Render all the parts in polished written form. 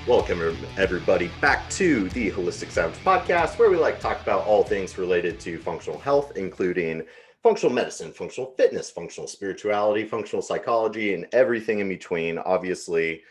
Welcome, everybody, back to the Holistic Savage Podcast, where we like to talk about all things related to functional health, including functional medicine, functional fitness, functional spirituality, functional psychology, and everything in between. Obviously,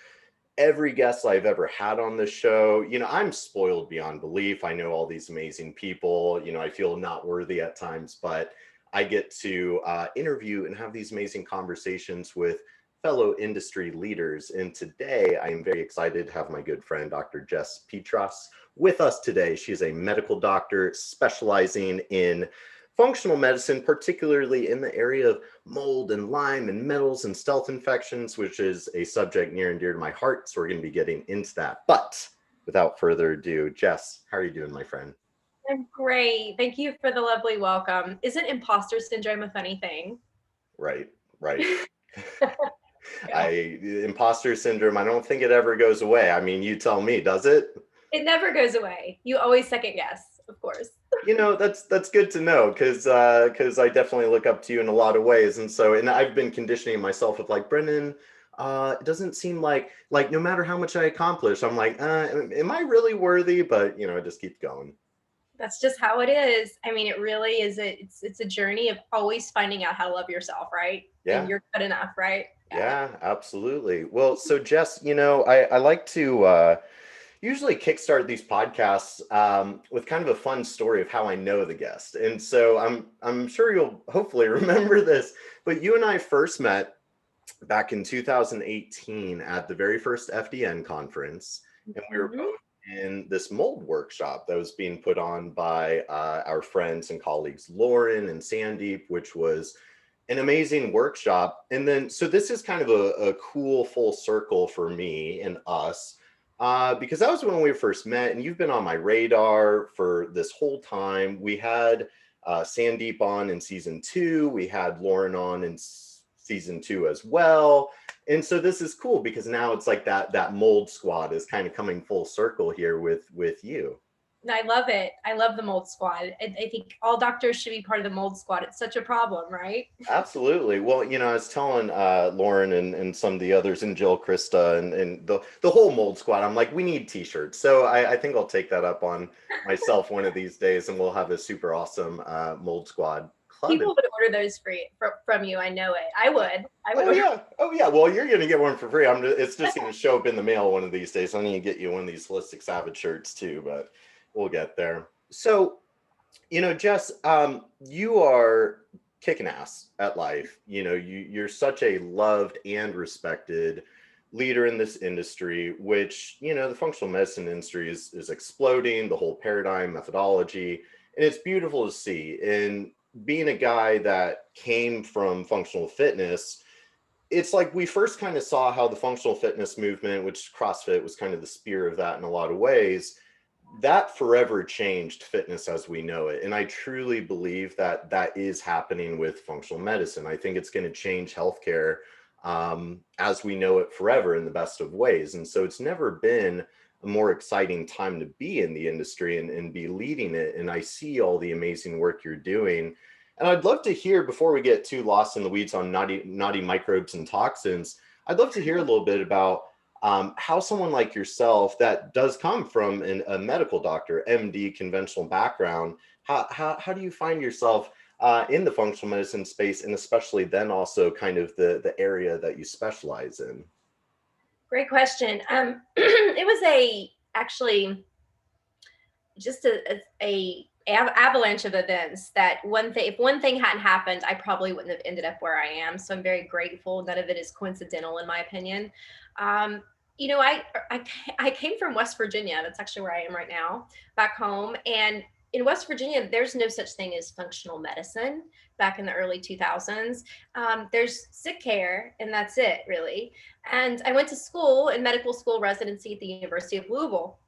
every guest I've ever had on this show, I'm spoiled beyond belief. I know all these amazing people. I feel not worthy at times, but I get to interview and have these amazing conversations with fellow industry leaders. And today I am very excited to have my good friend, Dr. S3-EP3 with us today. She's a medical doctor specializing in functional medicine, particularly in the area of mold and Lyme and metals and stealth infections, which is a subject near and dear to my heart. So we're going to be getting into that. But without further ado, Jess, how are you doing, my friend? I'm great. Thank you for the lovely welcome. Isn't imposter syndrome a funny thing? Right. Yeah. Imposter syndrome, I don't think it ever goes away. I mean, you tell me, does it? It never goes away. You always second guess, of course. That's good to know, because I definitely look up to you in a lot of ways. And I've been conditioning myself with like, Brennan, it doesn't seem like no matter how much I accomplish, I'm like, am I really worthy? But it just keeps going. That's just how it is. I mean, it really is. It's a journey of always finding out how to love yourself, right? Yeah. And you're good enough, right? Yeah, absolutely. Well, so Jess, I like to usually kickstart these podcasts with kind of a fun story of how I know the guest. And so I'm sure you'll hopefully remember this, but you and I first met back in 2018 at the very first FDN conference, and we were both in this mold workshop that was being put on by our friends and colleagues Lauren and Sandeep, which was an amazing workshop. And then, so this is kind of a cool full circle for me and us, because that was when we first met, and you've been on my radar for this whole time. We had Sandeep on in season 2. We had Lauren on in season 2 as well. And so this is cool because now it's like that mold squad is kind of coming full circle here with you. I love it. I love the mold squad. I think all doctors should be part of the mold squad. It's such a problem, right? Absolutely. Well, I was telling Lauren and some of the others, and Jill, Krista, and the whole mold squad, I'm like, we need t-shirts. So I think I'll take that up on myself one of these days, and we'll have a super awesome mold squad club. People would order those from you. I know it. I would. Oh yeah. Well, you're gonna get one for free. It's just gonna show up in the mail one of these days. I need to get you one of these Holistic Savage shirts too, but we'll get there. So, Jess, you are kicking ass at life. You're such a loved and respected leader in this industry, which, the functional medicine industry is exploding, the whole paradigm, methodology, and it's beautiful to see. And being a guy that came from functional fitness, it's like we first kind of saw how the functional fitness movement, which CrossFit was kind of the spear of that in a lot of ways, that forever changed fitness as we know it. And I truly believe that that is happening with functional medicine. I think it's going to change healthcare as we know it forever in the best of ways. And so it's never been a more exciting time to be in the industry and be leading it. And I see all the amazing work you're doing. And I'd love to hear, before we get too lost in the weeds on naughty microbes and toxins, I'd love to hear a little bit about how someone like yourself that does come from a medical doctor, MD, conventional background, how do you find yourself in the functional medicine space, and especially then also kind of the area that you specialize in? Great question. It was actually just a avalanche of events that if one thing hadn't happened, I probably wouldn't have ended up where I am. So I'm very grateful. None of it is coincidental, in my opinion. I came from West Virginia. That's actually where I am right now, back home. And in West Virginia, there's no such thing as functional medicine back in the early 2000s. There's sick care, and that's it, really. And I went to school, in medical school residency at the University of Louisville.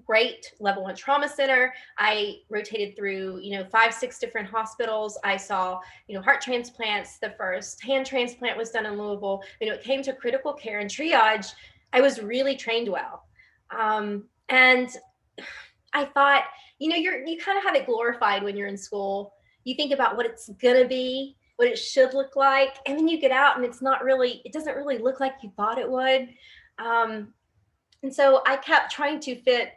Great level 1 trauma center. I rotated through, 5-6 different hospitals. I saw, heart transplants. The first hand transplant was done in Louisville. It came to critical care and triage. I was really trained well. And I thought, you kind of have it glorified when you're in school. You think about what it's going to be, what it should look like. And then you get out and it doesn't really look like you thought it would. And so I kept trying to fit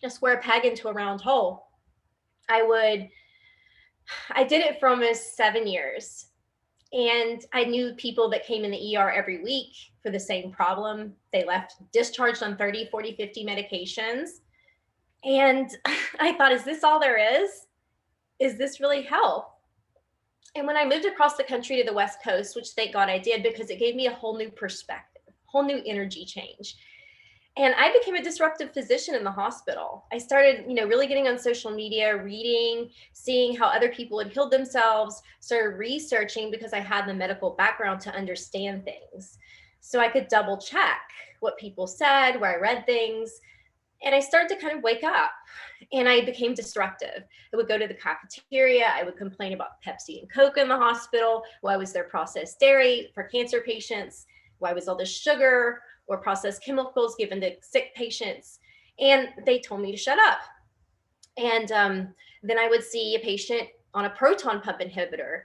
a square peg into a round hole. I did it for almost 7 years. And I knew people that came in the ER every week for the same problem. They left discharged on 30, 40, 50 medications. And I thought, is this all there is? Is this really health? And when I moved across the country to the West Coast, which thank God I did, because it gave me a whole new perspective, whole new energy change. And I became a disruptive physician in the hospital. I started, really getting on social media, reading, seeing how other people had healed themselves, started researching because I had the medical background to understand things. So I could double check what people said, where I read things. And I started to kind of wake up, and I became disruptive. I would go to the cafeteria. I would complain about Pepsi and Coke in the hospital. Why was there processed dairy for cancer patients? Why was all this sugar or processed chemicals given to sick patients? And they told me to shut up. And then I would see a patient on a proton pump inhibitor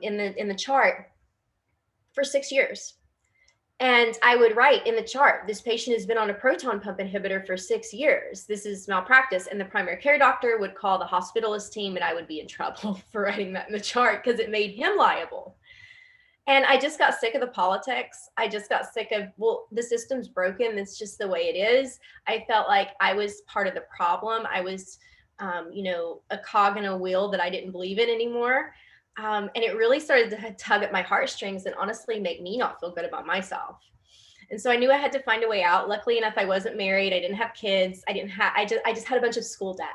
in the chart for 6 years. And I would write in the chart, this patient has been on a proton pump inhibitor for 6 years. This is malpractice. And the primary care doctor would call the hospitalist team, and I would be in trouble for writing that in the chart because it made him liable. And I just got sick of the politics. I just got sick of, well, the system's broken. It's just the way it is. I felt like I was part of the problem. I was, a cog in a wheel that I didn't believe in anymore. And it really started to tug at my heartstrings and honestly make me not feel good about myself. And so I knew I had to find a way out. Luckily enough, I wasn't married. I didn't have kids. I just had a bunch of school debt.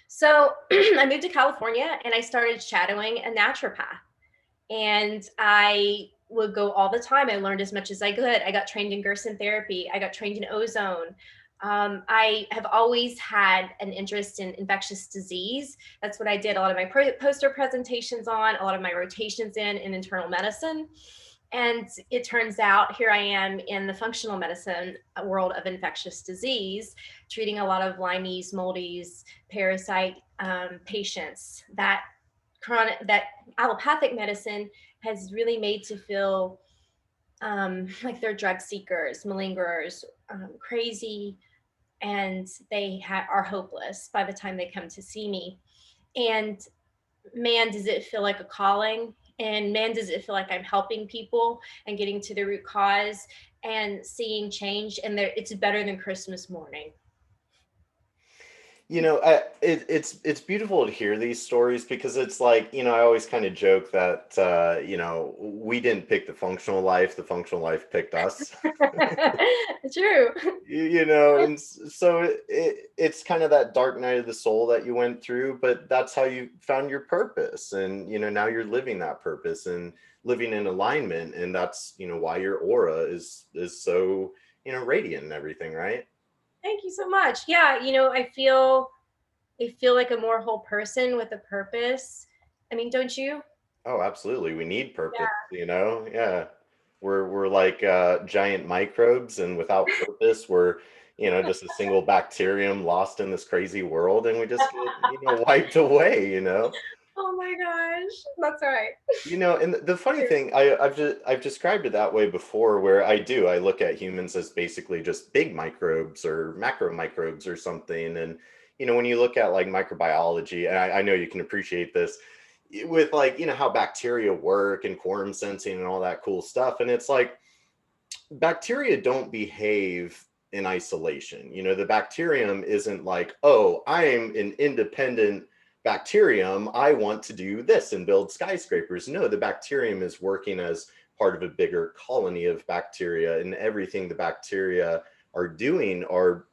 So I moved to California and I started shadowing a naturopath. And I would go all the time. I learned as much as I could. I got trained in Gerson therapy. I got trained in ozone. I have always had an interest in infectious disease. That's what I did a lot of my poster presentations on, a lot of my rotations in internal medicine. And it turns out here I am in the functional medicine world of infectious disease, treating a lot of Lyme's, moldy's, parasite patients. That allopathic medicine has really made to feel like they're drug seekers, malingerers, crazy, and they are hopeless by the time they come to see me. And man, does it feel like a calling, and man, does it feel like I'm helping people and getting to the root cause and seeing change. And it's better than Christmas morning. It's beautiful to hear these stories because it's like, I always kind of joke that, we didn't pick the functional life picked us. True. And so it's kind of that dark night of the soul that you went through, but that's how you found your purpose. And, now you're living that purpose and living in alignment. And that's, why your aura is so, radiant and everything, right? Thank you so much. Yeah, I feel like a more whole person with a purpose. I mean, don't you? Oh, absolutely. We need purpose, Yeah. We're like giant microbes, and without purpose, we're, just a single bacterium lost in this crazy world, and we just get, wiped away. Oh my gosh, that's right. And the funny thing, I've described it that way before, where I look at humans as basically just big microbes or macro microbes or something. And when you look at like microbiology, and I know you can appreciate this with like how bacteria work and quorum sensing and all that cool stuff. And it's like bacteria don't behave in isolation. The bacterium isn't like, oh, I'm an independent bacterium, I want to do this and build skyscrapers. No, the bacterium is working as part of a bigger colony of bacteria, and everything the bacteria are doing are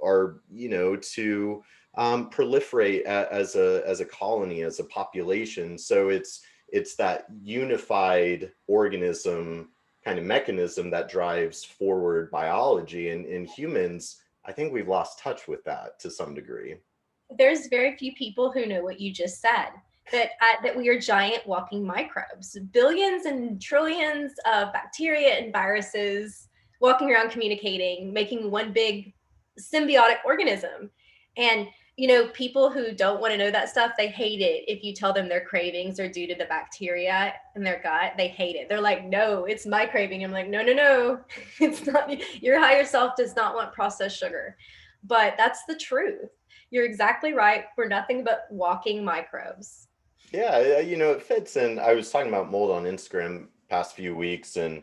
to proliferate as a colony, as a population. So it's that unified organism kind of mechanism that drives forward biology. And in humans, I think we've lost touch with that to some degree. There's very few people who know what you just said, that we are giant walking microbes, billions and trillions of bacteria and viruses walking around, communicating, making one big symbiotic organism. And People who don't want to know that stuff, they hate it if you tell them their cravings are due to the bacteria in their gut. They hate it. They're like, no, it's my craving. I'm like, no, no, no. It's not. Your higher self does not want processed sugar. But that's the truth. You're exactly right. We're nothing but walking microbes. Yeah, it fits in. I was talking about mold on Instagram past few weeks, and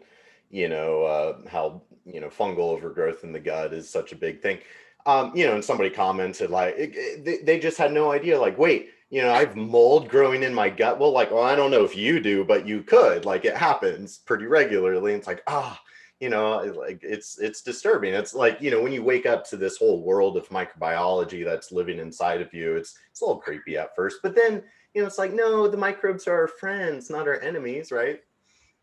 how fungal overgrowth in the gut is such a big thing. And somebody commented like they just had no idea. Like, wait, I've mold growing in my gut. Well, like, well, I don't know if you do, but you could. Like, it happens pretty regularly. And it's like, like it's disturbing. It's like, when you wake up to this whole world of microbiology that's living inside of you, it's a little creepy at first, but then it's like, no, the microbes are our friends, not our enemies, right?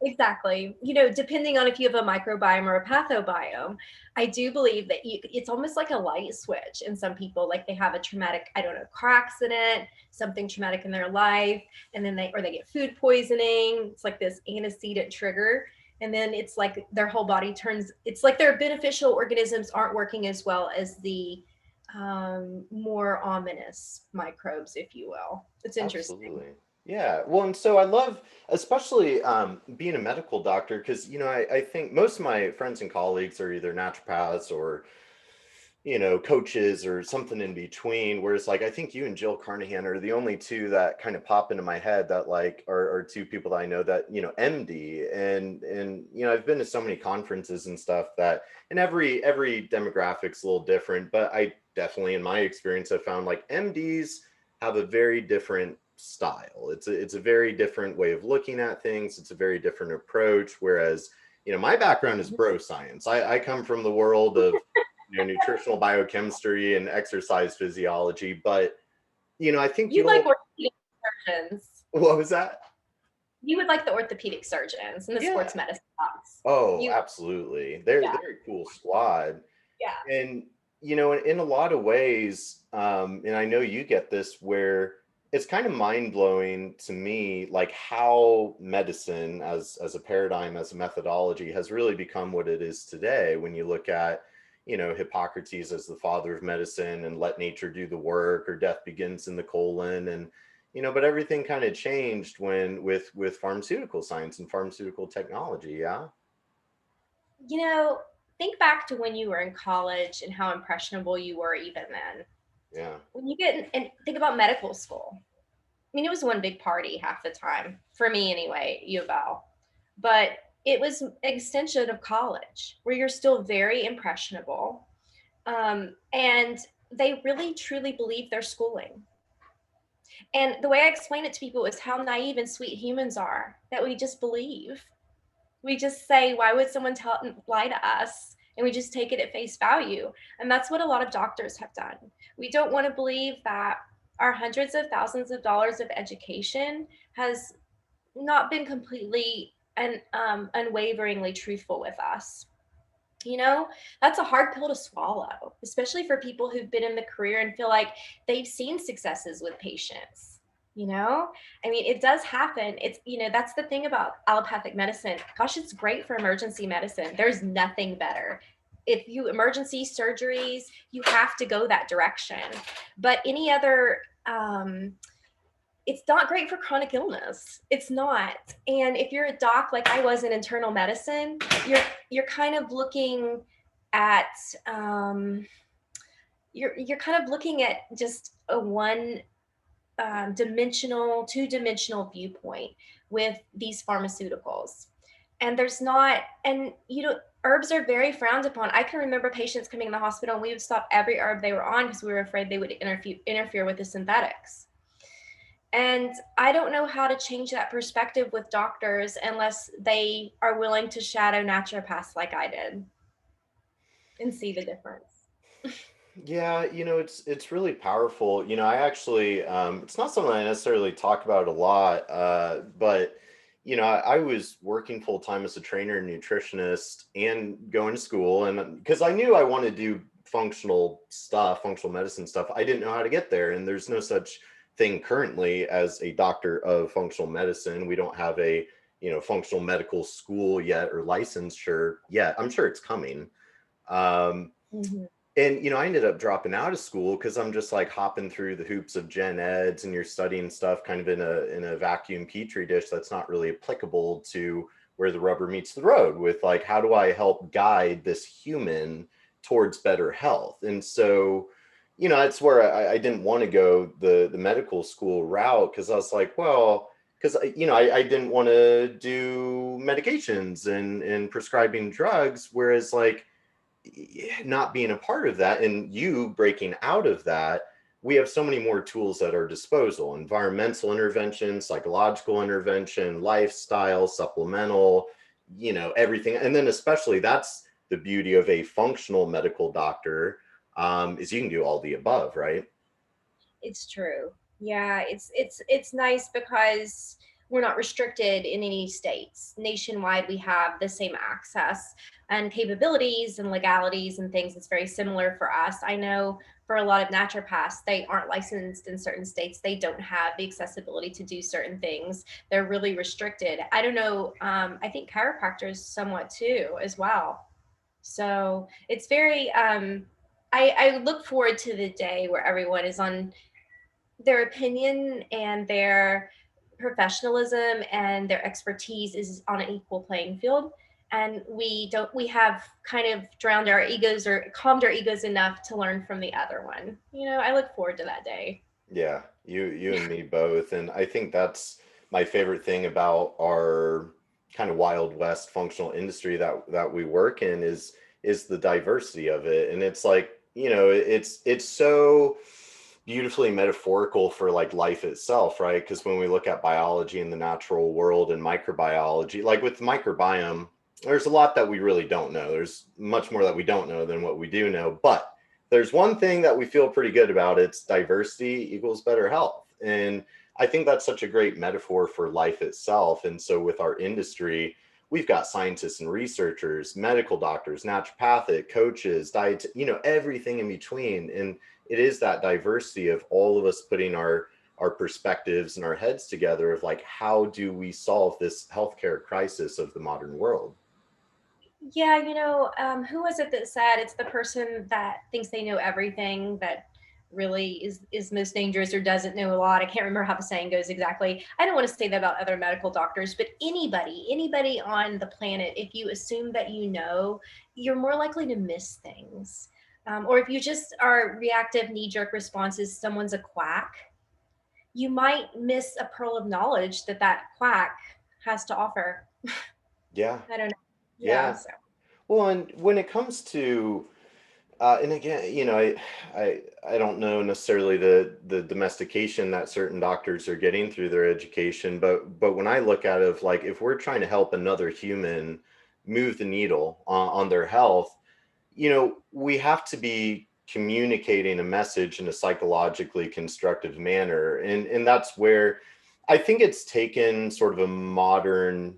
Exactly. Depending on if you have a microbiome or a pathobiome, I do believe that it's almost like a light switch in some people. Like they have a traumatic, I don't know, car accident, something traumatic in their life, and then they get food poisoning. It's like this antecedent trigger. And then it's like their whole body turns, it's like their beneficial organisms aren't working as well as the more ominous microbes, if you will. It's interesting. Absolutely. Yeah. Well, and so I love, especially being a medical doctor, because, I think most of my friends and colleagues are either naturopaths or, coaches or something in between. Whereas, like, I think you and Jill Carnahan are the only two that kind of pop into my head that, like, are two people that I know that, MD. And I've been to so many conferences and stuff that, and every demographic's a little different, but I definitely, in my experience, have found like MDs have a very different style. It's a very different way of looking at things. It's a very different approach. Whereas, my background is bro science. I come from the world of nutritional biochemistry and exercise physiology. But I think you like orthopedic surgeons. What was that? You would like the orthopedic surgeons and the sports medicine docs. Oh, absolutely. They're a cool squad. Yeah. And in a lot of ways, and I know you get this, where it's kind of mind-blowing to me, like how medicine as a paradigm, as a methodology, has really become what it is today. When you look at, Hippocrates as the father of medicine, and let nature do the work, or death begins in the colon. And but everything kind of changed with pharmaceutical science and pharmaceutical technology. Yeah. Think back to when you were in college and how impressionable you were even then. Yeah. When you get and think about medical school. I mean, it was one big party half the time, for me anyway, U of L. But it was an extension of college where you're still very impressionable. And they really truly believe their schooling. And the way I explain it to people is how naive and sweet humans are, that we just believe. We just say, why would someone lie to us? And we just take it at face value. And that's what a lot of doctors have done. We don't want to believe that our hundreds of thousands of dollars of education has not been completely and unwaveringly truthful with us. That's a hard pill to swallow, especially for people who've been in the career and feel like they've seen successes with patients. I mean, it does happen. It's, that's the thing about allopathic medicine. Gosh, it's great for emergency medicine. There's nothing better. If you emergency surgeries, you have to go that direction. But any other, it's not great for chronic illness. It's not. And if you're a doc, like I was in internal medicine, you're kind of looking at, you're kind of looking at just a two-dimensional viewpoint with these pharmaceuticals. And there's not, and herbs are very frowned upon. I can remember patients coming in the hospital and we would stop every herb they were on because we were afraid they would interfere with the synthetics. And I don't know how to change that perspective with doctors unless they are willing to shadow naturopaths like I did and see the difference. Yeah, it's really powerful. I actually, it's not something I necessarily talk about a lot, but I was working full time as a trainer and nutritionist and going to school, and because I knew I wanted to do functional medicine stuff, I didn't know how to get there, and there's no such thing currently as a doctor of functional medicine. We don't have a functional medical school yet, or licensure yet. I'm sure it's coming. Mm-hmm. And, I ended up dropping out of school because I'm just like hopping through the hoops of gen eds, and you're studying stuff kind of in a vacuum petri dish that's not really applicable to where the rubber meets the road with like, how do I help guide this human towards better health? And so, that's where I didn't want to go the medical school route, because I was like, well, because I didn't want to do medications and prescribing drugs, whereas like not being a part of that and you breaking out of that, we have so many more tools at our disposal: environmental intervention, psychological intervention, lifestyle, supplemental, everything. And then especially that's the beauty of a functional medical doctor, is you can do all the above, right? It's true. Yeah, it's nice because we're not restricted in any states. Nationwide, we have the same access and capabilities and legalities and things. It's very similar for us. I know for a lot of naturopaths, they aren't licensed in certain states. They don't have the accessibility to do certain things. They're really restricted. I don't know. I think chiropractors somewhat too, as well. So it's very, I look forward to the day where everyone is on their opinion and their professionalism and their expertise is on an equal playing field, and we have kind of drowned our egos or calmed our egos enough to learn from the other one. I look forward to that day. Yeah, you and me both. And I think that's my favorite thing about our kind of Wild West functional industry that we work in is the diversity of it. And it's like, it's so beautifully metaphorical for like life itself, right? Because when we look at biology in the natural world and microbiology, like with the microbiome, there's a lot that we really don't know. There's much more that we don't know than what we do know. But there's one thing that we feel pretty good about: it's diversity equals better health. And I think that's such a great metaphor for life itself. And so with our industry, we've got scientists and researchers, medical doctors, naturopathic coaches, diet, everything in between. And it is that diversity of all of us putting our perspectives and our heads together of like, how do we solve this healthcare crisis of the modern world? Yeah, who was it that said it's the person that thinks they know everything that really is most dangerous or doesn't know a lot? I can't remember how the saying goes exactly. I don't want to say that about other medical doctors, but anybody on the planet, if you assume that you're more likely to miss things. Or if you just are reactive, knee-jerk responses, someone's a quack, you might miss a pearl of knowledge that quack has to offer. Yeah. I don't know. Yeah, Yeah. so. Well, and when it comes to and again, I don't know necessarily the domestication that certain doctors are getting through their education, but when I look at it, of like, if we're trying to help another human move the needle on their health, we have to be communicating a message in a psychologically constructive manner. And that's where I think it's taken sort of a modern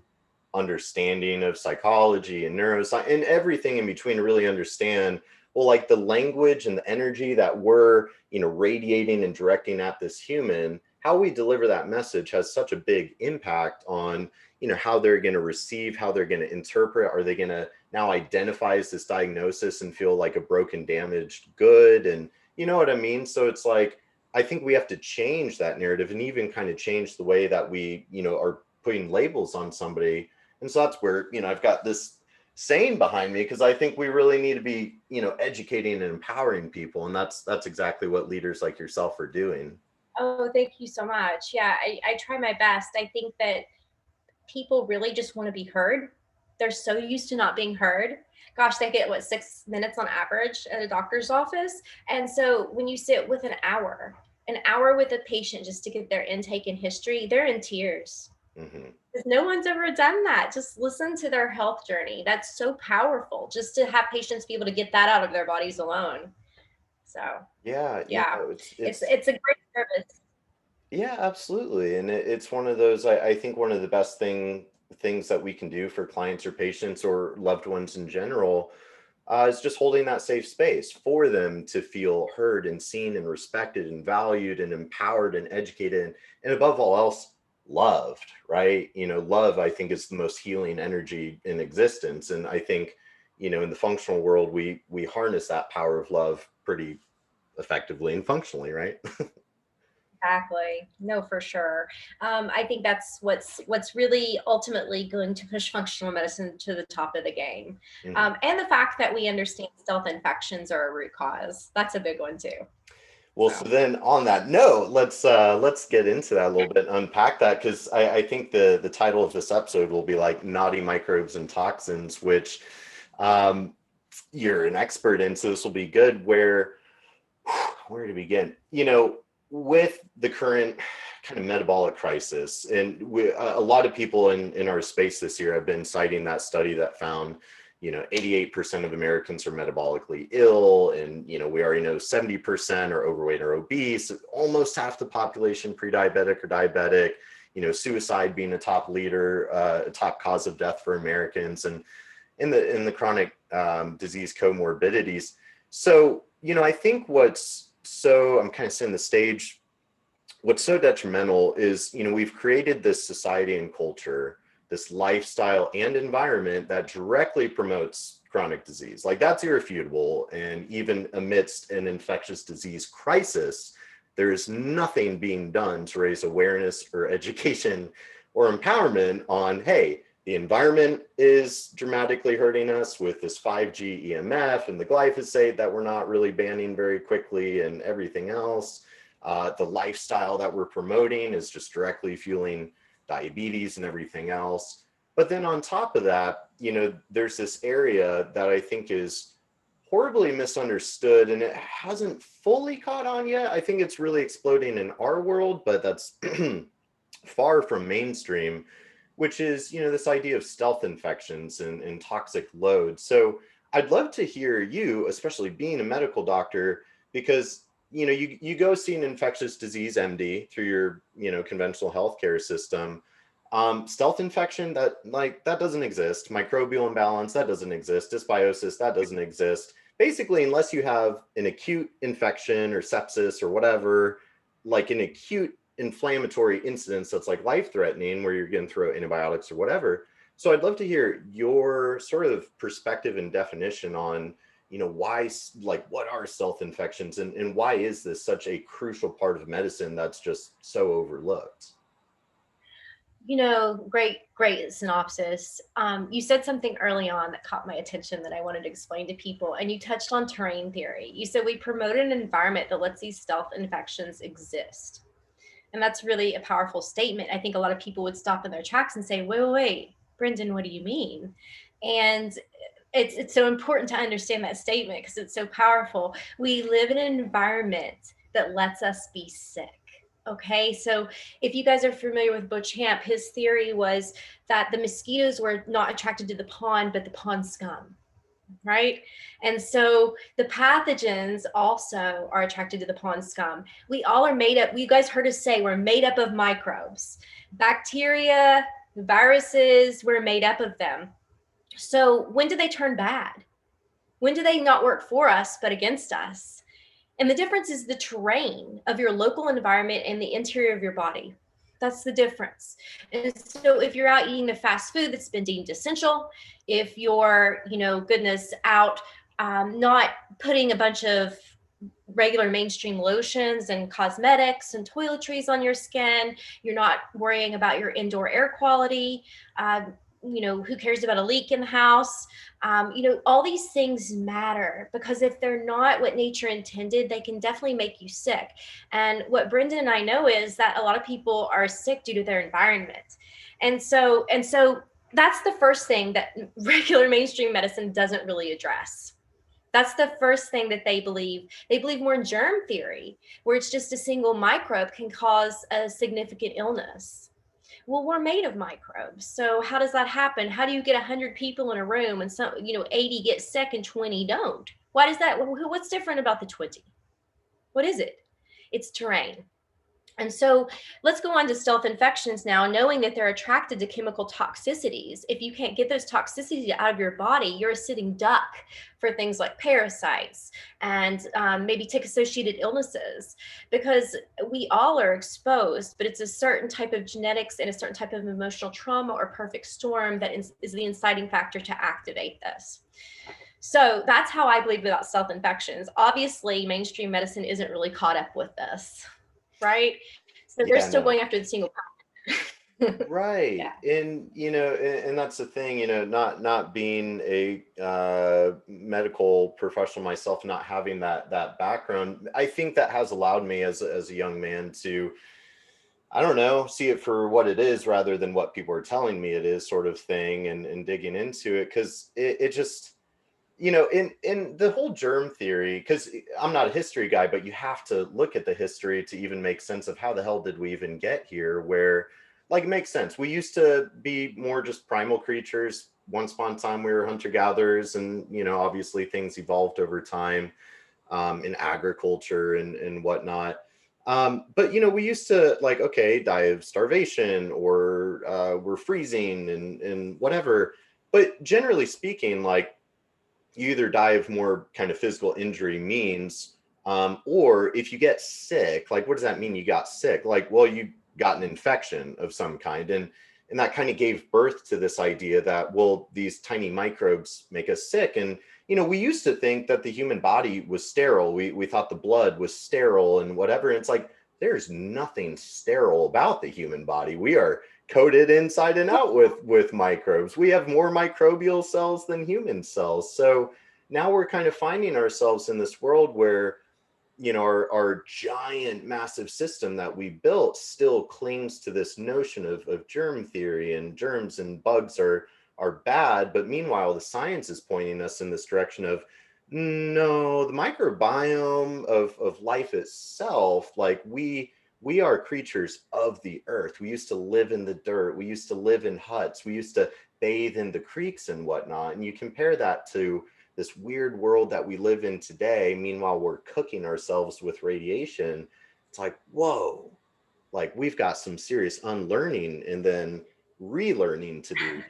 understanding of psychology and neuroscience and everything in between to really understand, well, like the language and the energy that we're, radiating and directing at this human, how we deliver that message has such a big impact on, how they're going to receive, how they're going to interpret. Are they going to now identify as this diagnosis and feel like a broken, damaged good? And you know what I mean? So it's like, I think we have to change that narrative and even kind of change the way that we, are putting labels on somebody. And so that's where, I've got this saying behind me, because I think we really need to be, educating and empowering people. And that's exactly what leaders like yourself are doing. Oh, thank you so much. Yeah, I try my best. I think that people really just want to be heard. They're so used to not being heard. Gosh, they get what, 6 minutes on average at a doctor's office. And so when you sit with an hour with a patient just to get their intake and history, they're in tears. Hmm. Because no one's ever done that. Just listen to their health journey. That's so powerful just to have patients be able to get that out of their bodies alone. So Yeah, yeah, it's it's it's a great service. yeah, absolutely. And it's one of those, I think one of the best things that we can do for clients or patients or loved ones in general, is just holding that safe space for them to feel heard and seen and respected and valued and empowered and educated, and above all else, loved, right? Love, I think, is the most healing energy in existence. And I think, in the functional world, we harness that power of love pretty effectively and functionally, right? Exactly. No, for sure. I think that's what's really ultimately going to push functional medicine to the top of the game. Mhm. And the fact that we understand stealth infections are a root cause. That's a big one too. Well, so So then on that note, let's get into that a little bit, unpack that, because I think the title of this episode will be like naughty microbes and toxins, which um, you're an expert in, so this will be good. Where to begin? With the current kind of metabolic crisis, and a lot of people in our space this year have been citing that study that found 88% of Americans are metabolically ill, and we already know 70% are overweight or obese, almost half the population pre-diabetic or diabetic, suicide being a top leader, a top cause of death for Americans, and in the chronic disease comorbidities. So I think I'm kind of setting the stage. What's so detrimental is we've created this society and culture, this lifestyle and environment that directly promotes chronic disease. Like, that's irrefutable. And even amidst an infectious disease crisis, there is nothing being done to raise awareness or education or empowerment on, hey, the environment is dramatically hurting us with this 5G EMF and the glyphosate that we're not really banning very quickly and everything else. The lifestyle that we're promoting is just directly fueling diabetes and everything else. But then on top of that, there's this area that I think is horribly misunderstood, and it hasn't fully caught on yet. I think it's really exploding in our world, but that's far from mainstream, which is, this idea of stealth infections and toxic loads. So I'd love to hear you, especially being a medical doctor, because you go see an infectious disease MD through your conventional healthcare system. Stealth infection, that doesn't exist. Microbial imbalance, that doesn't exist. Dysbiosis, that doesn't exist. Basically, unless you have an acute infection or sepsis or whatever, like an acute inflammatory incidence that's like life-threatening, where you're getting through antibiotics or whatever. So I'd love to hear your sort of perspective and definition on why, like, what are stealth infections, and why is this such a crucial part of medicine that's just so overlooked? Great synopsis. You said something early on that caught my attention that I wanted to explain to people, and you touched on terrain theory. You said we promote an environment that lets these stealth infections exist. And that's really a powerful statement. I think a lot of people would stop in their tracks and say, wait, Brendan, what do you mean? And it's so important to understand that statement because it's so powerful. We live in an environment that lets us be sick. Okay, so if you guys are familiar with Beauchamp, his theory was that the mosquitoes were not attracted to the pond, but the pond scum, right? And so the pathogens also are attracted to the pond scum. We all are made up, you guys heard us say we're made up of microbes. Bacteria, viruses, we're made up of them. So when do they turn bad? When do they not work for us, but against us? And the difference is the terrain of your local environment and the interior of your body. That's the difference. And so if you're out eating the fast food that's been deemed essential, if you're, out not putting a bunch of regular mainstream lotions and cosmetics and toiletries on your skin, you're not worrying about your indoor air quality, who cares about a leak in the house? All these things matter because if they're not what nature intended, they can definitely make you sick. And what Brendan and I know is that a lot of people are sick due to their environment. And so that's the first thing that regular mainstream medicine doesn't really address. That's the first thing that they believe. They believe more in germ theory, where it's just a single microbe can cause a significant illness. Well, we're made of microbes. So how does that happen? How do you get 100 people in a room and 80 get sick and 20 don't? Why does that? What's different about the 20? What is it? It's terrain. And so let's go on to stealth infections now, knowing that they're attracted to chemical toxicities. If you can't get those toxicities out of your body, you're a sitting duck for things like parasites and maybe tick-associated illnesses, because we all are exposed, but it's a certain type of genetics and a certain type of emotional trauma or perfect storm that is the inciting factor to activate this. So that's how I believe about stealth infections. Obviously, mainstream medicine isn't really caught up with this, right? So they're Yeah, still no. going after the single pattern. Right. Yeah. And and that's the thing, not being a medical professional myself, not having that background, I think that has allowed me as a young man to, I don't know, see it for what it is rather than what people are telling me it is, sort of thing, and digging into it, because it just, in the whole germ theory, because I'm not a history guy, but you have to look at the history to even make sense of how the hell did we even get here, where, like, it makes sense. We used to be more just primal creatures. Once upon a time, we were hunter gatherers, and, obviously things evolved over time, in agriculture and whatnot. But, we used to, like, okay, die of starvation, or we're freezing and whatever. But generally speaking, like, you either die of more kind of physical injury means, or if you get sick, like, what does that mean? You got sick? Like, well, you got an infection of some kind. And that kind of gave birth to this idea that, well, these tiny microbes make us sick. And, we used to think that the human body was sterile. We thought the blood was sterile and whatever. And it's like, there's nothing sterile about the human body. We are coated inside and out with microbes. We have more microbial cells than human cells. So now we're kind of finding ourselves in this world where, our giant massive system that we built still clings to this notion of germ theory, and germs and bugs are bad. But meanwhile, the science is pointing us in this direction of, no, the microbiome of life itself, like, we are creatures of the earth. We used to live in the dirt. We used to live in huts. We used to bathe in the creeks and whatnot. And you compare that to this weird world that we live in today. Meanwhile, we're cooking ourselves with radiation. It's like, whoa, like, we've got some serious unlearning and then relearning to do.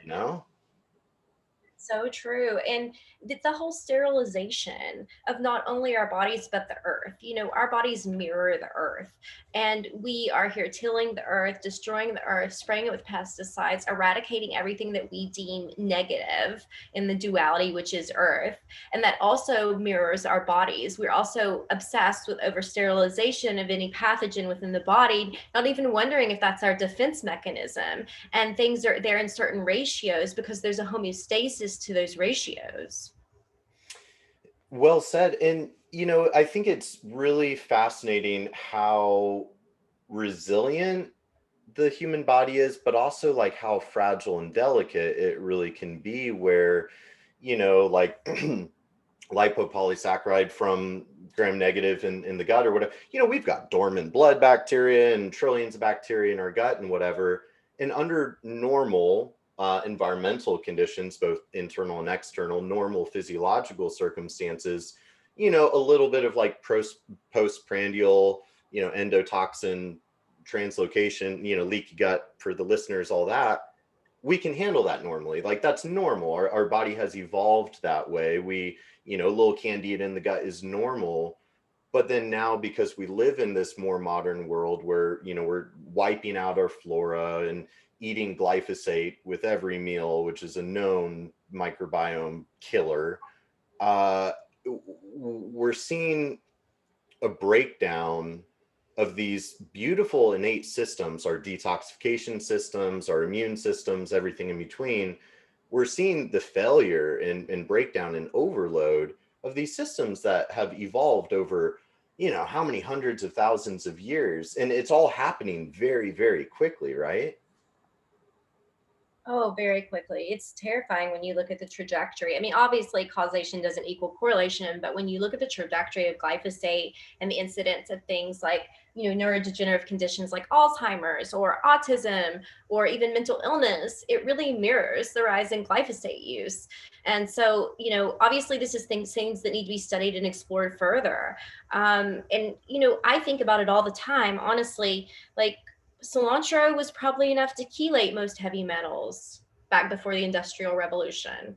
So true. And it's a whole sterilization of not only our bodies, but the earth. Our bodies mirror the earth. And we are here tilling the earth, destroying the earth, spraying it with pesticides, eradicating everything that we deem negative in the duality, which is earth. And that also mirrors our bodies. We're also obsessed with over sterilization of any pathogen within the body, not even wondering if that's our defense mechanism. And things are there in certain ratios because there's a homeostasis to those ratios. Well said. And, I think it's really fascinating how resilient the human body is, but also, like, how fragile and delicate it really can be, where, like, lipopolysaccharide from gram negative in the gut or whatever, we've got dormant blood bacteria and trillions of bacteria in our gut and whatever. And under normal environmental conditions, both internal and external, normal physiological circumstances, a little bit of, like, postprandial, endotoxin translocation, leaky gut for the listeners, all that, we can handle that normally. Like, that's normal. Our body has evolved that way. A little candida in the gut is normal. But then now, because we live in this more modern world where, we're wiping out our flora and eating glyphosate with every meal, which is a known microbiome killer, we're seeing a breakdown of these beautiful innate systems, our detoxification systems, our immune systems, everything in between. We're seeing the failure and breakdown and overload of these systems that have evolved over, how many hundreds of thousands of years. And it's all happening very, very quickly, right? Oh, very quickly. It's terrifying when you look at the trajectory. I mean, obviously, causation doesn't equal correlation, but when you look at the trajectory of glyphosate and the incidence of things like, neurodegenerative conditions like Alzheimer's or autism or even mental illness, it really mirrors the rise in glyphosate use. And so, obviously, this is things that need to be studied and explored further. And, I think about it all the time, honestly, like, cilantro was probably enough to chelate most heavy metals back before the Industrial Revolution.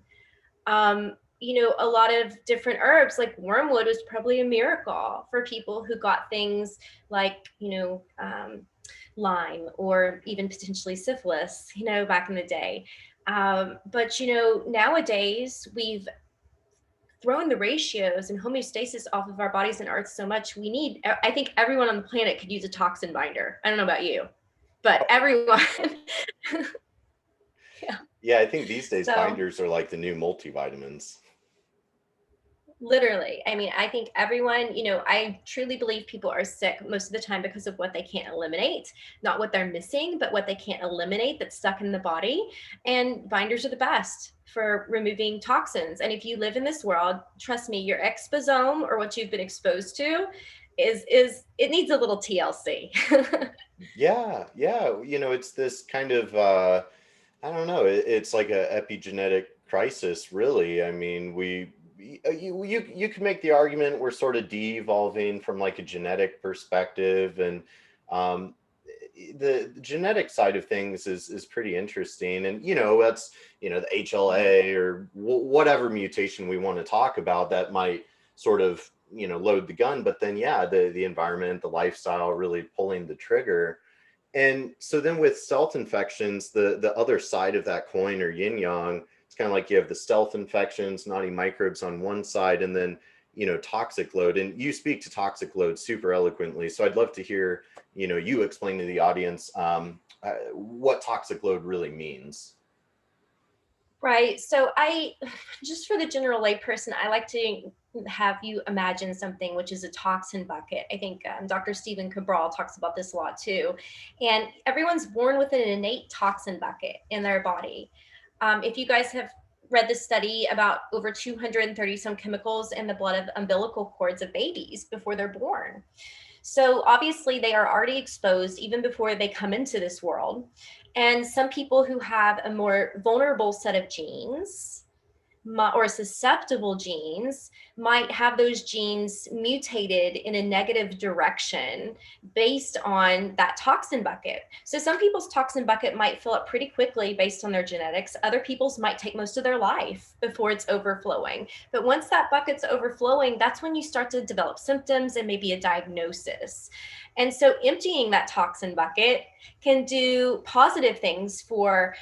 A lot of different herbs like wormwood was probably a miracle for people who got things like, Lyme or even potentially syphilis, back in the day. But, nowadays we've thrown the ratios and homeostasis off of our bodies and earth so much. I think everyone on the planet could use a toxin binder. I don't know about you, but everyone. Yeah. Yeah, I think these days So binders are like the new multivitamins. literally, I mean, I think everyone, I truly believe people are sick most of the time because of what they can't eliminate, not what they're missing, but what they can't eliminate that's stuck in the body. And binders are the best for removing toxins. And if you live in this world, trust me, your exposome or what you've been exposed to is it needs a little TLC. Yeah, yeah. It's this kind of I don't know. It's like a epigenetic crisis, really. I mean, you could make the argument we're sort of de-evolving from like a genetic perspective, and um, the genetic side of things is pretty interesting. And that's the HLA or whatever mutation we want to talk about that might sort of load the gun. But then yeah, the environment, the lifestyle, really pulling the trigger. And so then with stealth infections, the other side of that coin, or yin yang, it's kind of like you have the stealth infections, naughty microbes on one side, and then toxic load. And you speak to toxic load super eloquently, so I'd love to hear you explain to the audience what toxic load really means. Right. So just for the general layperson, I like to have you imagine something which is a toxin bucket. I think Dr. Stephen Cabral talks about this a lot too. And everyone's born with an innate toxin bucket in their body. If you guys have read the study about over 230 some chemicals in the blood of umbilical cords of babies before they're born. So obviously, they are already exposed even before they come into this world. And some people who have a more vulnerable set of genes or susceptible genes might have those genes mutated in a negative direction based on that toxin bucket. So some people's toxin bucket might fill up pretty quickly based on their genetics. Other people's might take most of their life before it's overflowing. But once that bucket's overflowing, that's when you start to develop symptoms and maybe a diagnosis. And so emptying that toxin bucket can do positive things for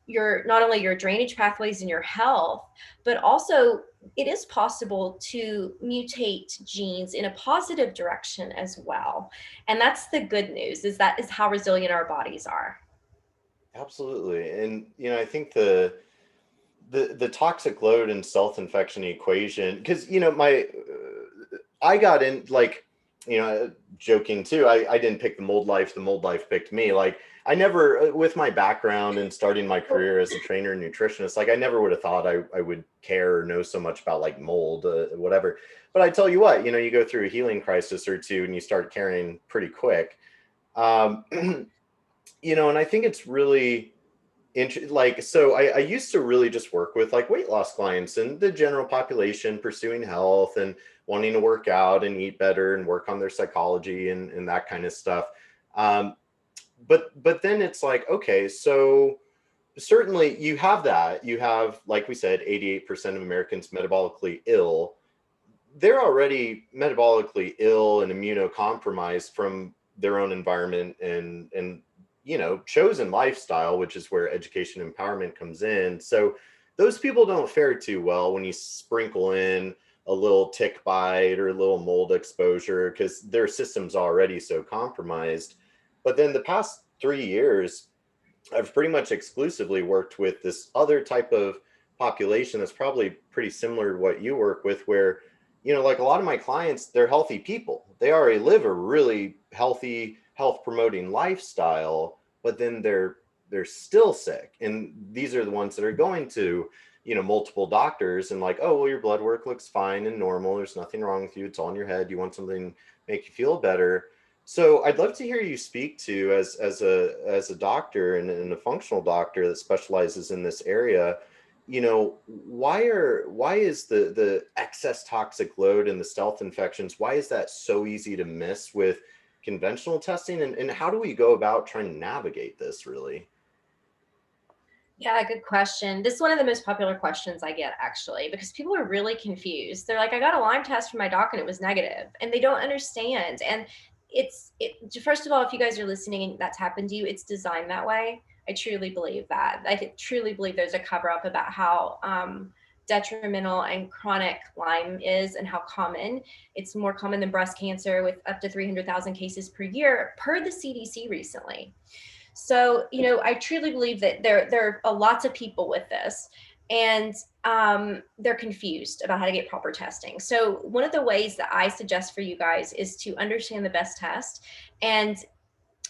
your not only your drainage pathways and your health, but also it is possible to mutate genes in a positive direction as well. And that's the good news, is that is how resilient our bodies are. Absolutely. And I think the toxic load and self-infection equation, because my I got in, like, joking too, I didn't pick the mold life picked me. Like, I never, with my background and starting my career as a trainer and nutritionist, like I never would have thought I would care or know so much about like mold, whatever. But I tell you what, you go through a healing crisis or two and you start caring pretty quick. um and I think it's really like, so I used to really just work with like weight loss clients and the general population pursuing health and wanting to work out and eat better and work on their psychology and that kind of stuff. Um, but then it's like, okay, so certainly you have that. You have, like we said, 88% of Americans metabolically ill. They're already metabolically ill and immunocompromised from their own environment and chosen lifestyle, which is where education empowerment comes in. So those people don't fare too well when you sprinkle in a little tick bite or a little mold exposure, because their system's already so compromised. But then the past 3 years, I've pretty much exclusively worked with this other type of population that's probably pretty similar to what you work with, where, like a lot of my clients, they're healthy people. They already live a really healthy, health promoting lifestyle, but then they're still sick. And these are the ones that are going to, multiple doctors and like, oh, well, your blood work looks fine and normal. There's nothing wrong with you. It's all in your head. You want something to make you feel better. So I'd love to hear you speak to as a doctor and a functional doctor that specializes in this area. Why is the excess toxic load and the stealth infections, why is that so easy to miss with conventional testing, and how do we go about trying to navigate this really? Yeah, good question. This is one of the most popular questions I get actually, because people are really confused. They're like, I got a Lyme test from my doc and it was negative, and they don't understand. And first of all, if you guys are listening and that's happened to you, it's designed that way. I truly believe that. Truly believe there's a cover up about how detrimental and chronic Lyme is and how common. It's more common than breast cancer, with up to 300,000 cases per year per the CDC recently. So, I truly believe that there are lots of people with this, and they're confused about how to get proper testing. So one of the ways that I suggest for you guys is to understand the best test. And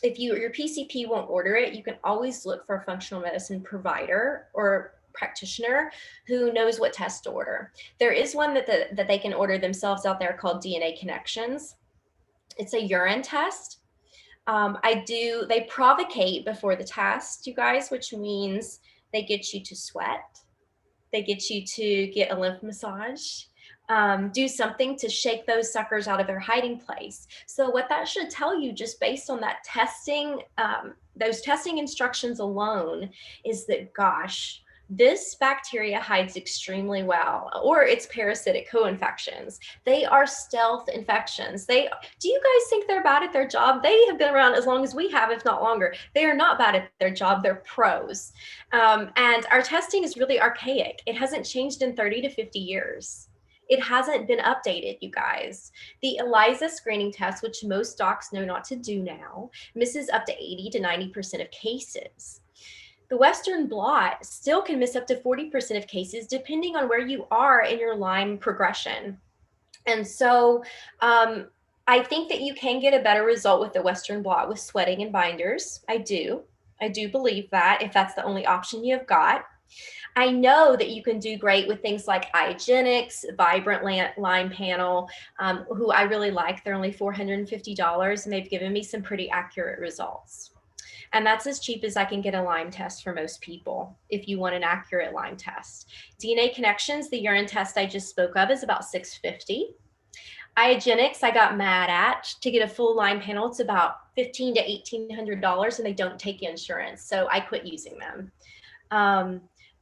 if your PCP won't order it, you can always look for a functional medicine provider or practitioner who knows what test to order. There is one that they can order themselves out there called DNA Connections. It's a urine test. They provocate before the test, you guys, which means they get you to sweat. They get you to get a lymph massage, do something to shake those suckers out of their hiding place. So what that should tell you, just based on that testing, those testing instructions alone, is that, gosh, this bacteria hides extremely well, or it's parasitic co-infections. They are stealth infections. Do you guys think they're bad at their job? They have been around as long as we have, if not longer. They are not bad at their job. They're pros. And our testing is really archaic. It hasn't changed in 30 to 50 years. It hasn't been updated, you guys. The ELISA screening test, which most docs know not to do now, misses up to 80 to 90% of cases. The Western blot still can miss up to 40% of cases, depending on where you are in your Lyme progression. And so I think that you can get a better result with the Western blot with sweating and binders. I do believe that, if that's the only option you've got. I know that you can do great with things like iGenix, Vibrant Lyme Panel, who I really like. They're only $450, and they've given me some pretty accurate results. And that's as cheap as I can get a Lyme test for most people if you want an accurate Lyme test. DNA Connections, the urine test I just spoke of, is about $650. iGenix, I got mad at. To get a full Lyme panel, it's about $1,500 to $1,800, and they don't take insurance, so I quit using them.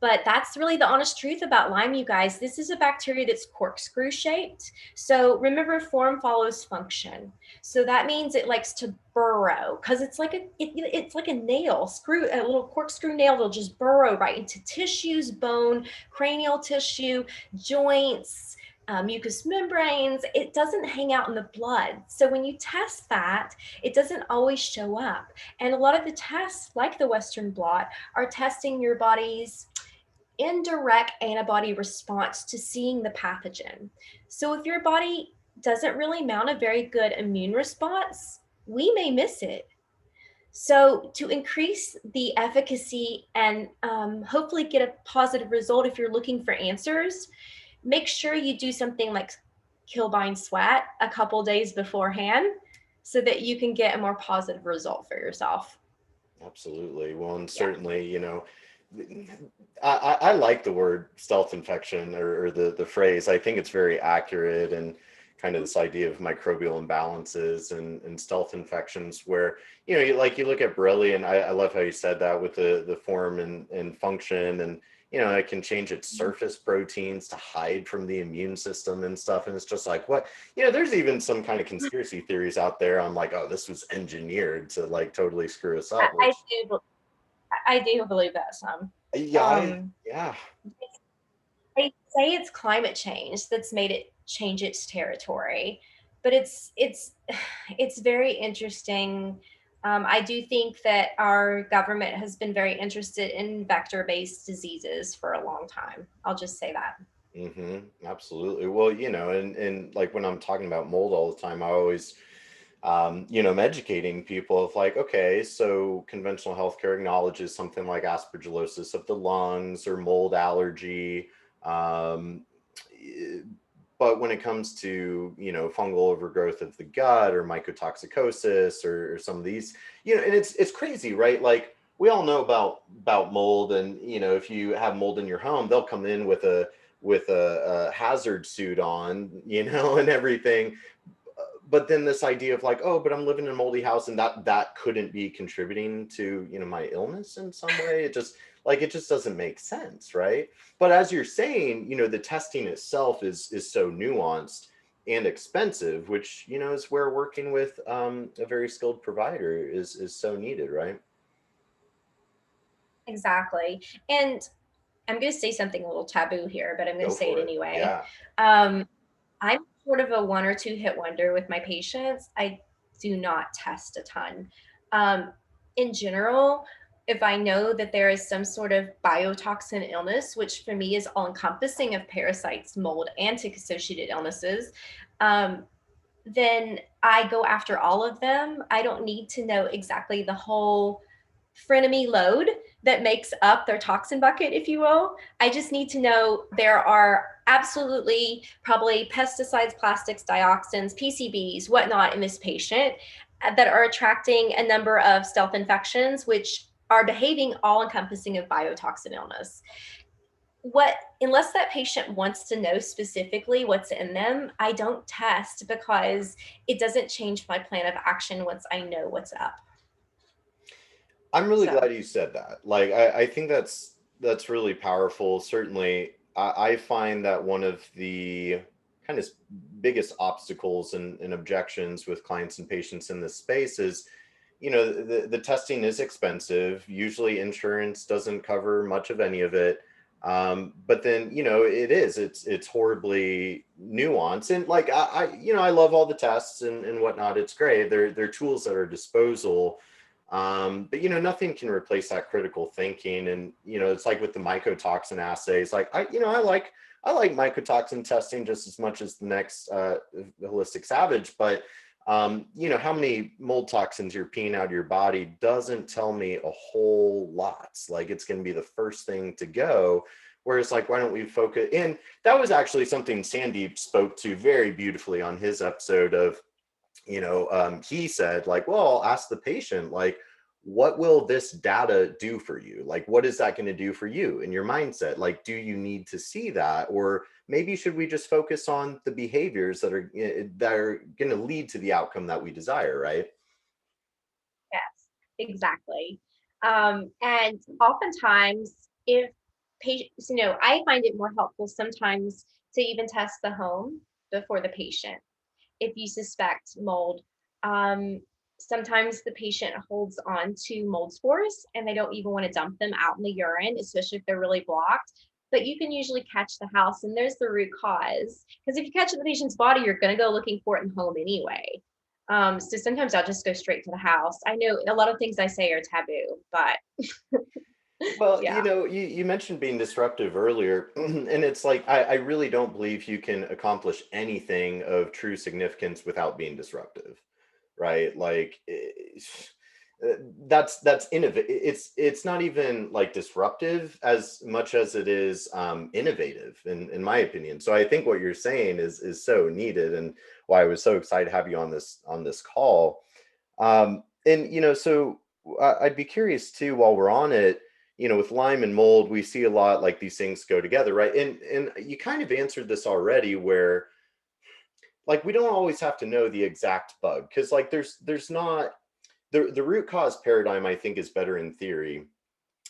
But that's really the honest truth about Lyme, you guys. This is a bacteria that's corkscrew shaped. So remember, form follows function. So that means it likes to burrow, because it's like a nail, a little corkscrew nail. They'll just burrow right into tissues, bone, cranial tissue, joints, mucous membranes. It doesn't hang out in the blood. So when you test that, it doesn't always show up. And a lot of the tests, like the Western blot, are testing your body's indirect antibody response to seeing the pathogen. So if your body doesn't really mount a very good immune response, we may miss it. So to increase the efficacy and hopefully get a positive result, if you're looking for answers, make sure you do something like kill, bind, sweat a couple days beforehand, so that you can get a more positive result for yourself. Absolutely. Well, and certainly, I like the word stealth infection, or the phrase. I think it's very accurate, and kind of this idea of microbial imbalances and stealth infections where, you look at Borrelia, and I love how you said that with the form and function, and, it can change its surface proteins to hide from the immune system and stuff. And it's just like, what, there's even some kind of conspiracy theories out there on like, oh, this was engineered to like totally screw us up. Which, I do believe that some. Yeah. They say it's climate change that's made it change its territory, but it's very interesting. I do think that our government has been very interested in vector-based diseases for a long time. I'll just say that. Absolutely. Well, and like when I'm talking about mold all the time, I always I'm educating people of like, okay, so conventional healthcare acknowledges something like aspergillosis of the lungs or mold allergy. Um, but when it comes to, fungal overgrowth of the gut or mycotoxicosis or some of these, and it's crazy, right? Like we all know about mold, and if you have mold in your home, they'll come in with a hazard suit on, and everything. But then this idea of like, oh, but I'm living in a moldy house, and that couldn't be contributing to my illness in some way. It just doesn't make sense, right? But as you're saying, the testing itself is so nuanced and expensive, which is where working with a very skilled provider is so needed, right? Exactly. And I'm going to say something a little taboo here, but I'm going to Go say it for it. anyway. Yeah. Um, I'm sort of a one or two hit wonder with my patients. I do not test a ton. Um, in general, if I know that there is some sort of biotoxin illness, which for me is all encompassing of parasites, mold, and tick associated illnesses, um, then I go after all of them. I don't need to know exactly the whole frenemy load that makes up their toxin bucket, if you will. I just need to know there are absolutely probably pesticides, plastics, dioxins, PCBs, whatnot in this patient that are attracting a number of stealth infections, which are behaving all encompassing of biotoxin illness. What, unless that patient wants to know specifically what's in them, I don't test because it doesn't change my plan of action once I know what's up. I'm really So glad you said that. Like, I think that's really powerful. Certainly, I find that one of the kind of biggest obstacles and objections with clients and patients in this space is, the testing is expensive. Usually, insurance doesn't cover much of any of it. But then, it's horribly nuanced. And like, I love all the tests and whatnot. It's great. They're tools at our disposal. But nothing can replace that critical thinking. And it's like with the mycotoxin assays. Like I like mycotoxin testing just as much as the next holistic savage. But how many mold toxins you're peeing out of your body doesn't tell me a whole lot. Like it's going to be the first thing to go. Whereas, like, why don't we focus? And that was actually something Sandeep spoke to very beautifully on his episode of, he said, like, well, I'll ask the patient, like, what will this data do for you? Like, what is that going to do for you and your mindset? Like, do you need to see that? Or maybe should we just focus on the behaviors that are going to lead to the outcome that we desire, right? yes, exactly. And oftentimes, if patients, I find it more helpful sometimes to even test the home before the patient if you suspect mold. Um, Sometimes the patient holds on to mold spores and they don't even want to dump them out in the urine, especially if they're really blocked. But you can usually catch the house, and there's the root cause. Because if you catch it in the patient's body, you're going to go looking for it in home anyway. So sometimes I'll just go straight to the house. I know a lot of things I say are taboo, but Well, yeah. you mentioned being disruptive earlier, and it's like I really don't believe you can accomplish anything of true significance without being disruptive, right? Like that's innovative. It's not even like disruptive as much as it is innovative, in my opinion. So I think what you're saying is so needed, and why I was so excited to have you on this call. And so I'd be curious too, while we're on it, with Lyme and mold, we see a lot like these things go together, right? And you kind of answered this already, where like we don't always have to know the exact bug, because like there's not the root cause paradigm, I think, is better in theory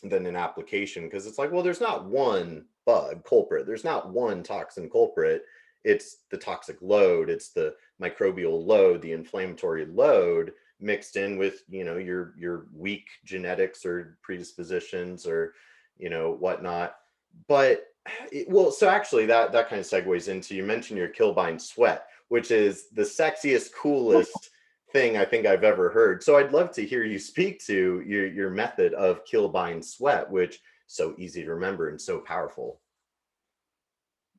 than in application, because it's like, well, there's not one bug culprit, there's not one toxin culprit. It's the toxic load, it's the microbial load, the inflammatory load mixed in with your weak genetics or predispositions or whatnot. But well, so actually that kind of segues into, you mentioned your kill bind sweat, which is the sexiest, coolest thing I think I've ever heard. So I'd love to hear you speak to your method of kill bind sweat, which so easy to remember and so powerful.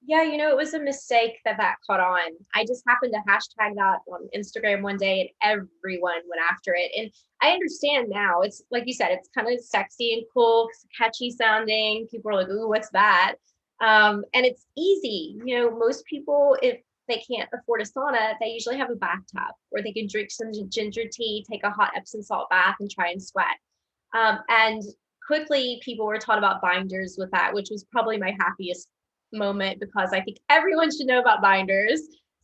Yeah, it was a mistake that caught on. I just happened to hashtag that on Instagram one day and everyone went after it. And I understand now. It's like you said, it's kind of sexy and cool, catchy sounding. People are like, "Ooh, what's that?" And it's easy. Most people, if they can't afford a sauna, they usually have a bathtub where they can drink some ginger tea, take a hot Epsom salt bath, and try and sweat. And quickly, people were taught about binders with that, which was probably my happiest moment because I think everyone should know about binders.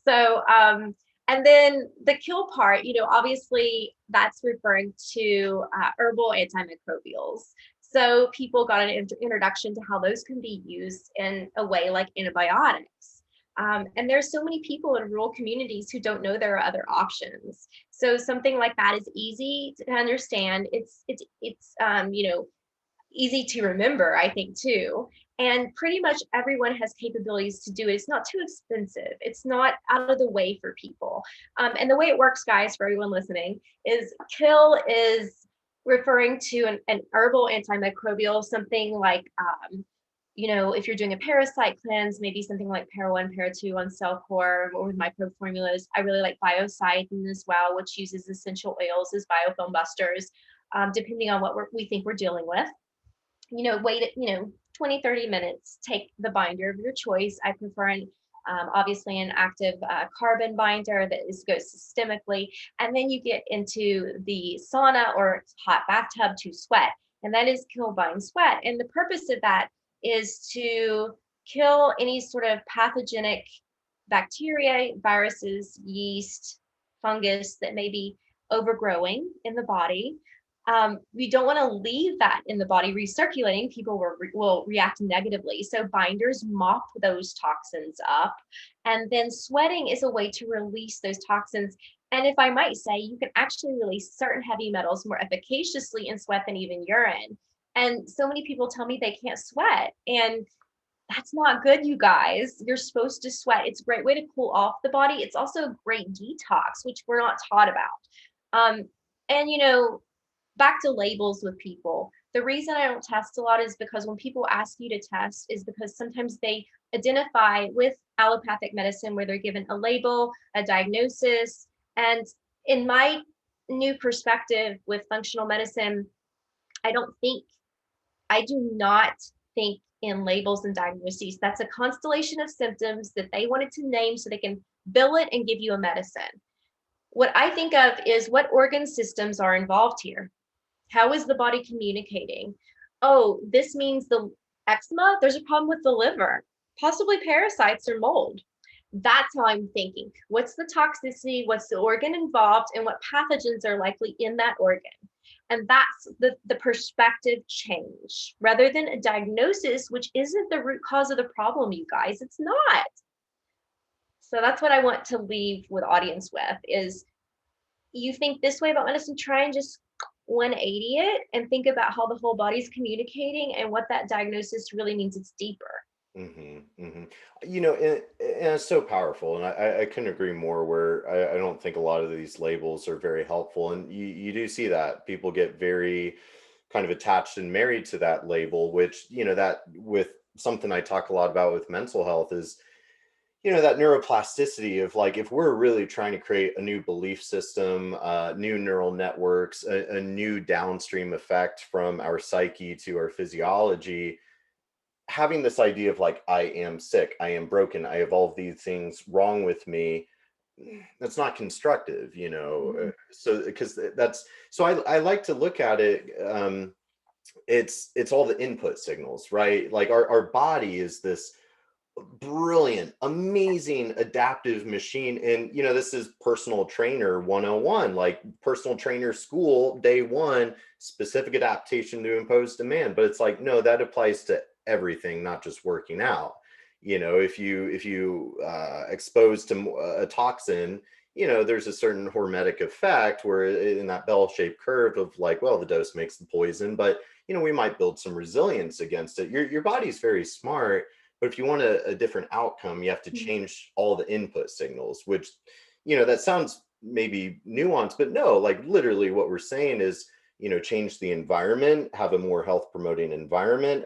So, and then the kill part, obviously that's referring to herbal antimicrobials. So people got an introduction to how those can be used in a way like antibiotics. And there's so many people in rural communities who don't know there are other options. So something like that is easy to understand. It's easy to remember, I think, too. And pretty much everyone has capabilities to do it. It's not too expensive. It's not out of the way for people. And the way it works, guys, for everyone listening, is kill is referring to an herbal antimicrobial, something like, if you're doing a parasite cleanse, maybe something like Para 1, Para 2 on cell core or with microbe formulas. I really like Biocidin as well, which uses essential oils as biofilm busters, depending on what we think we're dealing with. Wait it, 20, 30 minutes, take the binder of your choice. I prefer obviously an active carbon binder that goes systemically. And then you get into the sauna or hot bathtub to sweat. And that is kill, bind, sweat. And the purpose of that is to kill any sort of pathogenic bacteria, viruses, yeast, fungus that may be overgrowing in the body. We don't want to leave that in the body recirculating. People will react negatively. So binders mop those toxins up. And then sweating is a way to release those toxins. And if I might say, you can actually release certain heavy metals more efficaciously in sweat than even urine. And so many people tell me they can't sweat. And that's not good, you guys. You're supposed to sweat. It's a great way to cool off the body. It's also a great detox, which we're not taught about. And back to labels with people. The reason I don't test a lot is because when people ask you to test is because sometimes they identify with allopathic medicine where they're given a label, a diagnosis. And in my new perspective with functional medicine, I do not think in labels and diagnoses. That's a constellation of symptoms that they wanted to name so they can bill it and give you a medicine. What I think of is what organ systems are involved here. How is the body communicating? Oh, this means the eczema, there's a problem with the liver, possibly parasites or mold. That's how I'm thinking. What's the toxicity? What's the organ involved? And what pathogens are likely in that organ? And that's the perspective change rather than a diagnosis, which isn't the root cause of the problem, you guys. It's not. So that's what I want to leave with audience with is you think this way about medicine, try and just 180 it and think about how the whole body's communicating and what that diagnosis really means. It's deeper. And it's so powerful, and I couldn't agree more. Where I don't think a lot of these labels are very helpful, and you do see that people get very kind of attached and married to that label, which that with something I talk a lot about with mental health is that neuroplasticity of like if we're really trying to create a new belief system, new neural networks, a new downstream effect from our psyche to our physiology, having this idea of like I am sick, I am broken, I have all of these things wrong with me, that's not constructive. So because I like to look at it, it's all the input signals, right? Like our body is this brilliant, amazing adaptive machine. And this is personal trainer 101, like personal trainer school day one, specific adaptation to impose demand. But it's like, no, that applies to everything, not just working out. If you expose to a toxin, there's a certain hormetic effect where in that bell-shaped curve of like, well, the dose makes the poison, but we might build some resilience against it. Your body's very smart. But if you want a different outcome, you have to change all the input signals, which, that sounds maybe nuanced, but no, like literally what we're saying is change the environment, have a more health promoting environment,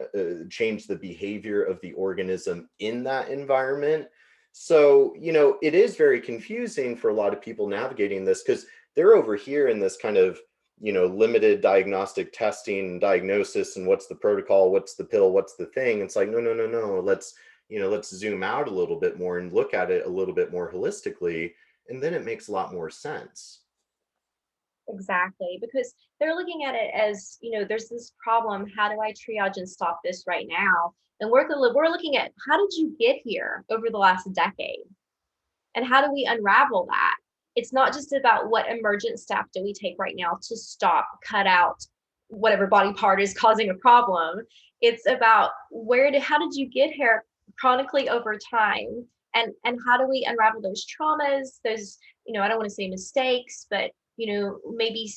change the behavior of the organism in that environment. So, it is very confusing for a lot of people navigating this because they're over here in this kind of, limited diagnostic testing and diagnosis and what's the protocol, what's the pill, what's the thing. It's like, no, no, no, no. Let's zoom out a little bit more and look at it a little bit more holistically. And then it makes a lot more sense. Exactly, because they're looking at it as, there's this problem. How do I triage and stop this right now? And we're looking at how did you get here over the last decade? And how do we unravel that? It's not just about what emergent step do we take right now to stop, cut out whatever body part is causing a problem. It's about how did you get here chronically over time? And how do we unravel those traumas, those, I don't want to say mistakes, but maybe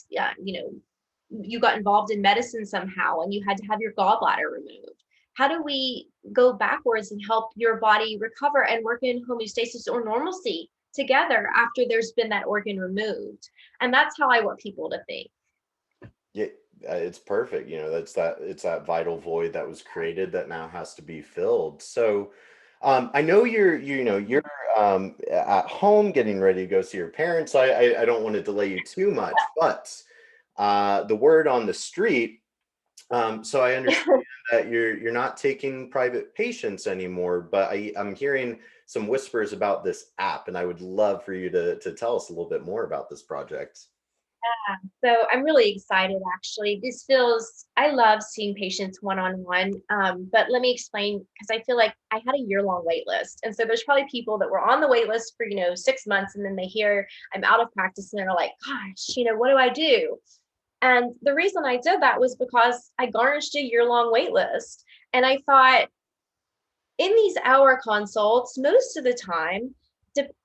you got involved in medicine somehow and you had to have your gallbladder removed. How do we go backwards and help your body recover and work in homeostasis or normalcy together after there's been that organ removed? And that's how I want people to think. Yeah, it's perfect. It's that vital void that was created that now has to be filled. So, I know you're at home getting ready to go see your parents. So I don't want to delay you too much, but the word on the street. So I understand that you're not taking private patients anymore, but I'm hearing some whispers about this app, and I would love for you to tell us a little bit more about this project. So I'm really excited, actually. I love seeing patients one-on-one. But let me explain, because I feel like I had a year-long wait list. And so there's probably people that were on the wait list for, 6 months, and then they hear I'm out of practice and they're like, gosh, what do I do? And the reason I did that was because I garnished a year-long wait list. And I thought, in these hour consults, most of the time,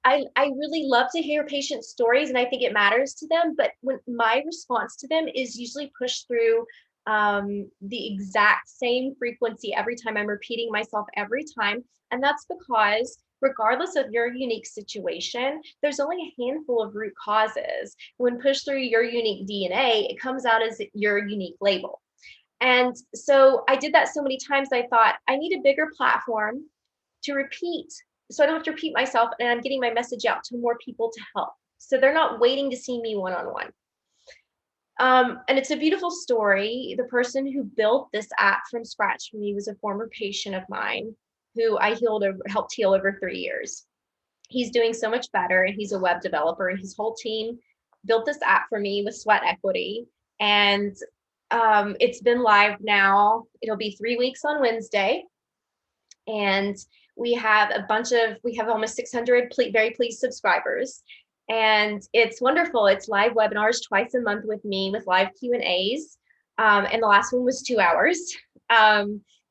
I really love to hear patient stories and I think it matters to them. But when my response to them is usually pushed through the exact same frequency every time. I'm repeating myself every time. And that's because regardless of your unique situation, there's only a handful of root causes. When pushed through your unique DNA, it comes out as your unique label. And so I did that so many times, I thought I need a bigger platform to repeat so I don't have to repeat myself and I'm getting my message out to more people to help. So they're not waiting to see me one-on-one. And it's a beautiful story. The person who built this app from scratch for me was a former patient of mine who I helped heal over 3 years. He's doing so much better and he's a web developer and his whole team built this app for me with sweat equity. And it's been live now. It'll be 3 weeks on Wednesday. And we have almost 600 very pleased subscribers. And it's wonderful. It's live webinars twice a month with me with live Q&As. And the last one was 2 hours.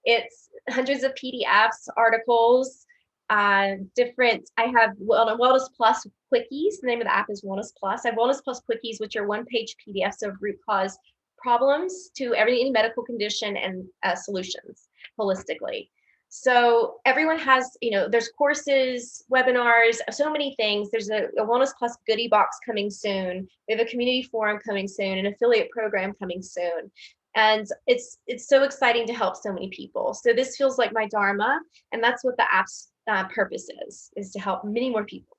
It's hundreds of PDFs, articles, I have Wellness Plus Quickies. The name of the app is Wellness Plus. I have Wellness Plus Quickies, which are 1-page PDFs of root cause problems to any medical condition and solutions holistically. So everyone has, there's courses, webinars, so many things. There's a Wellness Plus goodie box coming soon. We have a community forum coming soon, an affiliate program coming soon. And it's so exciting to help so many people. So this feels like my dharma, and that's what the app's purpose is to help many more people.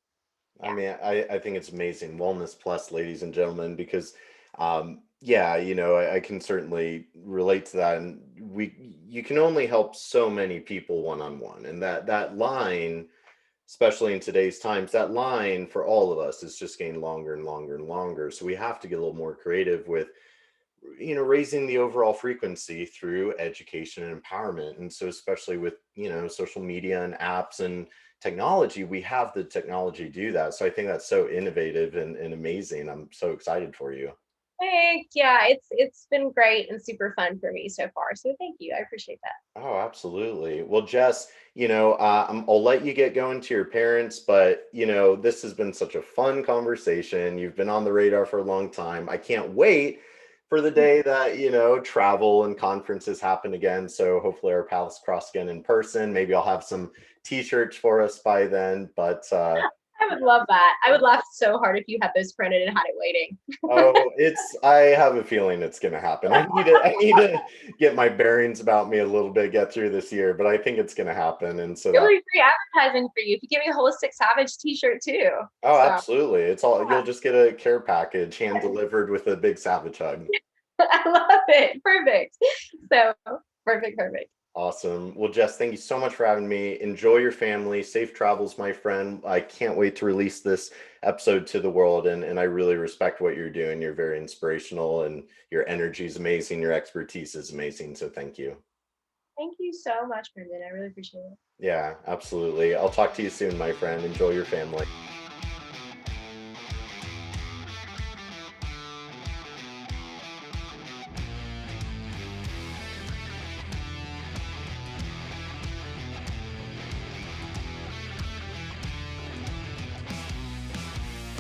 I mean, I think it's amazing. Wellness Plus, ladies and gentlemen, because I can certainly relate to that. And you can only help so many people one-on-one. And that line, especially in today's times, that line for all of us is just getting longer and longer and longer. So we have to get a little more creative with, raising the overall frequency through education and empowerment. And so especially with, social media and apps and technology, we have the technology to do that. So I think that's so innovative and amazing. I'm so excited for you. Yeah, it's been great and super fun for me so far. So thank you. I appreciate that. Oh, absolutely. Well, Jess, I'll let you get going to your parents, but this has been such a fun conversation. You've been on the radar for a long time. I can't wait for the day that travel and conferences happen again. So hopefully our paths cross again in person. Maybe I'll have some t-shirts for us by then. But I would love that. I would laugh so hard if you had those printed and had it waiting. Oh, I have a feeling it's gonna happen. I need to get my bearings about me a little bit, get through this year, but I think it's gonna happen. And so It'll that, be free advertising for you if you give me a Holistic Savage t-shirt too. oh, So absolutely. It's all, you'll just get a care package hand delivered with a big Savage hug. I love it. Perfect. So perfect. Awesome. Well, Jess, thank you so much for having me. Enjoy your family. Safe travels, my friend. I can't wait to release this episode to the world. And I really respect what you're doing. You're very inspirational and your energy is amazing. Your expertise is amazing. So thank you. Thank you so much, Brendan. I really appreciate it. Yeah, absolutely. I'll talk to you soon, my friend. Enjoy your family.